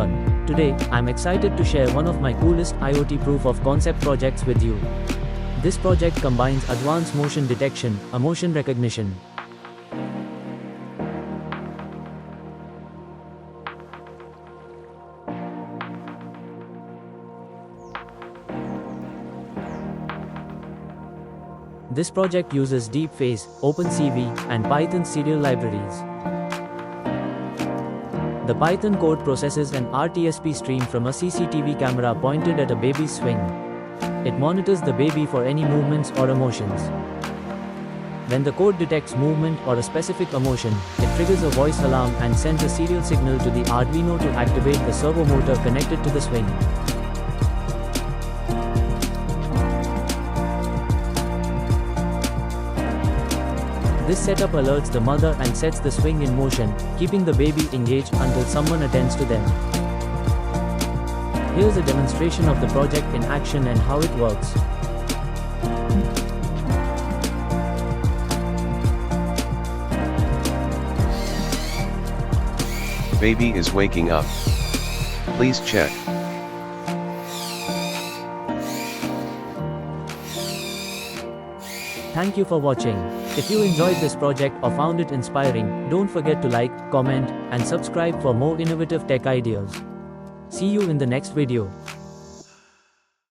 everyone. Today, I'm excited to share one of my coolest IoT proof of concept projects with you. This project combines advanced motion detection, motion recognition. This project uses Deepface, OpenCV, and Python serial libraries. The Python code processes an RTSP stream from a CCTV camera pointed at a baby's swing. It monitors the baby for any movements or emotions. When the code detects movement or a specific emotion, it triggers a voice alarm and sends a serial signal to the Arduino to activate the servo motor connected to the swing. This setup alerts the mother and sets the swing in motion, keeping the baby engaged until someone attends to them. Here's a demonstration of the project in action and how it works. Baby is waking up. Please check. Thank you for watching. If you enjoyed this project or found it inspiring, don't forget to like, comment, and subscribe for more innovative tech ideas. See you in the next video.